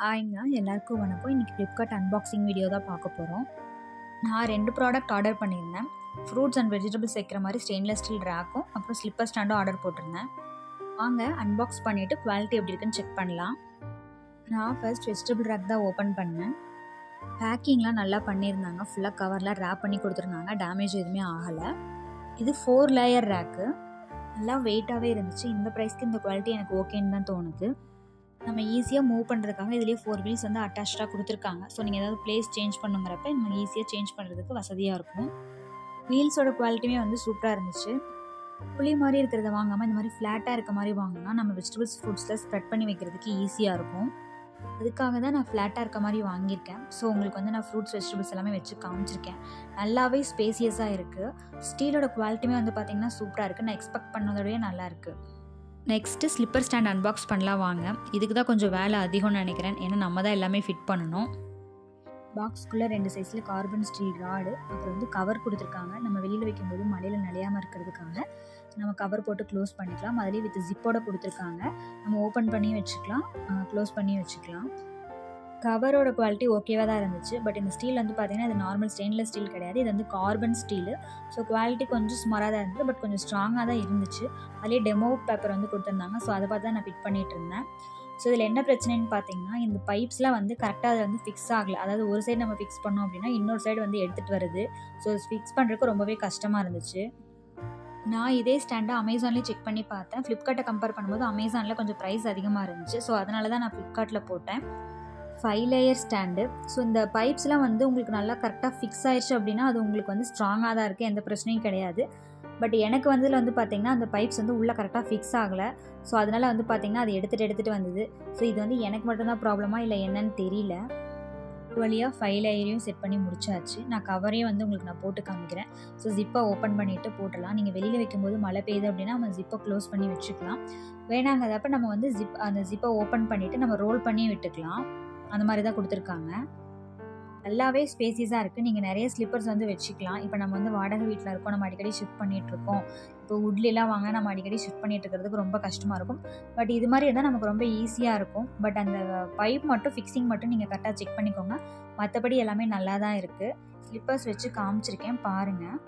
ஹாய்ங்க எல்லாருக்கும் வணக்கம். இன்றைக்கி ஃப்ளிப்கார்ட் அன்பாக்சிங் வீடியோ தான் பார்க்க போகிறோம். நான் 2 ப்ராடக்ட் ஆர்டர் பண்ணியிருந்தேன். ஃப்ரூட்ஸ் அண்ட் வெஜிடபிள்ஸ் வைக்கிற மாதிரி ஸ்டெயின்லெஸ் ஸ்டீல் ரேக்கும் அப்புறம் ஸ்லிப்பர் ஸ்டாண்டும் ஆர்டர் போட்டிருந்தேன். வாங்க அன்பாக்ஸ் பண்ணிவிட்டு குவாலிட்டி எப்படி இருக்குன்னு செக் பண்ணலாம். நான் ஃபர்ஸ்ட் வெஜிடபிள் ரேக் தான் ஓப்பன் பண்ணேன். பேக்கிங்லாம் நல்லா பண்ணியிருந்தாங்க. ஃபுல்லாக கவர்லாம் ரேப் பண்ணி கொடுத்துருந்தாங்க. டேமேஜ் எதுவுமே ஆகலை. இது 4 லேயர் ரேக்கு. நல்லா வெயிட்டாகவே இருந்துச்சு. இந்த ப்ரைஸ்க்கு இந்த குவாலிட்டி எனக்கு ஓகேன்னு தான் தோணுது. நம்ம ஈஸியாக மூவ் பண்ணுறதுக்காக இதுலேயே 4 வீல்ஸ் வந்து அட்டாச்சாக கொடுத்துருக்காங்க. ஸோ நீங்கள் ஏதாவது பிளேஸ் சேஞ்ச் பண்ணுங்கிறப்ப நம்ம ஈஸியாக சேஞ்ச் பண்ணுறதுக்கு வசதியாக இருக்கும். வீல்ஸோட குவாலிட்டியுமே வந்து சூப்பராக இருந்துச்சு. புளி மாதிரி இருக்கிறத வாங்காமல் இந்த மாதிரி ஃப்ளாட்டாக இருக்க மாதிரி வாங்கினா நம்ம வெஜிடபிள்ஸ் ஃப்ரூட்ஸில் ஸ்ப்ரெட் பண்ணி வைக்கிறதுக்கு ஈஸியாக இருக்கும். அதுக்காக தான் நான் ஃப்ளாட்டாக இருக்க மாதிரி வாங்கியிருக்கேன். ஸோ உங்களுக்கு வந்து நான் ஃப்ரூட்ஸ் வெஜிடபிள்ஸ் எல்லாமே வச்சு காமிச்சிருக்கேன். நல்லாவே ஸ்பேசியஸாக இருக்குது. ஸ்டீலோட குவாலிட்டியுமே வந்து பார்த்திங்கன்னா சூப்பராக இருக்குது. நான் எக்ஸ்பெக்ட் பண்ணதோடய நல்லா இருக்குது. நெக்ஸ்ட்டு ஸ்லிப்பர் ஸ்டாண்ட் அன்பாக்ஸ் பண்ணலாம் வாங்க. இதுக்கு தான் கொஞ்சம் வேலை அதிகம்னு நினைக்கிறேன். ஏன்னா நம்ம தான் எல்லாமே ஃபிட் பண்ணணும். பாக்ஸ்க்குள்ளே 2 சைஸில் கார்பன் ஸ்டீல் ராடு அப்புறம் வந்து கவர் கொடுத்துருக்காங்க. நம்ம வெளியில் வைக்கும்போது மழையில் நனையாமல் இருக்கிறதுக்காக நம்ம கவர் போட்டு க்ளோஸ் பண்ணிக்கலாம். அதுலேயே வித் ஜிப்போட கொடுத்துருக்காங்க. நம்ம ஓப்பன் பண்ணி வச்சுக்கலாம், க்ளோஸ் பண்ணி வச்சுக்கலாம். கவரோட குவாலிட்டி ஓகேவாக தான் இருந்துச்சு. பட் இந்த ஸ்டீல் வந்து பார்த்திங்கன்னா இது நார்மல் ஸ்டெயின்லெஸ் ஸ்டீல் கிடையாது. இது வந்து கார்பன் ஸ்டீலு. ஸோ குவாலிட்டி கொஞ்சம் சுமாராக தான் இருந்தது. பட் கொஞ்சம் ஸ்ட்ராங்காக தான் இருந்துச்சு. அதிலே டெமோ பேப்பர் வந்து கொடுத்துருந்தாங்க. ஸோ அதை பார்த்து தான் நான் ஃபிட் பண்ணிகிட்டு இருந்தேன். ஸோ இதில் என்ன பிரச்சனைன்னு பார்த்தீங்கன்னா இந்த பைப்ஸ்லாம் வந்து கரெக்டாக அது வந்து ஃபிக்ஸ் ஆகலை. அதாவது ஒரு சைடு நம்ம ஃபிக்ஸ் பண்ணோம் அப்படின்னா இன்னொரு சைடு வந்து எடுத்துகிட்டு வருது. ஸோ ஃபிக்ஸ் பண்ணுறதுக்கு ரொம்பவே கஷ்டமாக இருந்துச்சு. நான் இதே ஸ்டாண்டை அமேசான்லேயே செக் பண்ணி பார்த்தேன். ஃப்ளிப்கார்ட்டை கம்பேர் பண்ணும்போது அமேசானில் கொஞ்சம் ப்ரைஸ் அதிகமாக இருந்துச்சு. ஸோ அதனால தான் நான் ஃப்ளிப்கார்ட்டில் போட்டேன். 5 லேயர் ஸ்டாண்டு. ஸோ இந்த பைப்ஸ்லாம் வந்து உங்களுக்கு நல்லா கரெக்டாக ஃபிக்ஸ் ஆயிடுச்சு அப்படின்னா அது உங்களுக்கு வந்து ஸ்ட்ராங்காக தான் இருக்குது. எந்த பிரச்சனையும் கிடையாது. பட் எனக்கு வந்து இதில் வந்து பார்த்திங்கன்னா அந்த பைப்ஸ் வந்து உள்ளே கரெக்டாக ஃபிக்ஸ் ஆகலை. ஸோ அதனால் வந்து பார்த்திங்கன்னா அது எடுத்துகிட்டு வந்தது. ஸோ இது வந்து எனக்கு மட்டும்தான் ப்ராப்ளமாக இல்லை என்னன்னு தெரியல. ஒரு வழியாக 5 லேயரையும் செட் பண்ணி முடிச்சாச்சு. நான் கவரையும் வந்து உங்களுக்கு நான் போட்டு காமிக்கிறேன். ஸோ ஜிப்பை ஓப்பன் பண்ணிவிட்டு போட்டலாம். நீங்கள் வெளியில் வைக்கும்போது மழை பெய்யுது அப்படின்னா நம்ம ஜிப்பை க்ளோஸ் பண்ணி வச்சுக்கலாம். வேணாங்கிறதப்ப நம்ம வந்து அந்த ஜிப்பை ஓப்பன் பண்ணிவிட்டு நம்ம ரோல் பண்ணி விட்டுக்கலாம். அந்த மாதிரி தான் கொடுத்துருக்காங்க. நல்லாவே ஸ்பேசியஸாக இருக்குது. நீங்கள் நிறைய ஸ்லிப்பர்ஸ் வந்து வச்சுக்கலாம். இப்போ நம்ம வந்து வாடகை வீட்டில் இருக்கோம், நம்ம அடிக்கடி ஷிஃப்ட் பண்ணிகிட்ருக்கோம். இப்போ வுட்லாம் வாங்க நம்ம அடிக்கடி ஷிஃப்ட் பண்ணிட்டு இருக்கிறதுக்கு ரொம்ப கஷ்டமாக இருக்கும். பட் இது மாதிரி இருந்தால் நமக்கு ரொம்ப ஈஸியாக இருக்கும். பட் அந்த பைப் மட்டும் ஃபிக்ஸிங் மட்டும் நீங்கள் கரெக்டாக செக் பண்ணிக்கோங்க. மற்றபடி எல்லாமே நல்லா தான் இருக்குது. ஸ்லிப்பர்ஸ் வச்சு காமிச்சிருக்கேன் பாருங்கள்.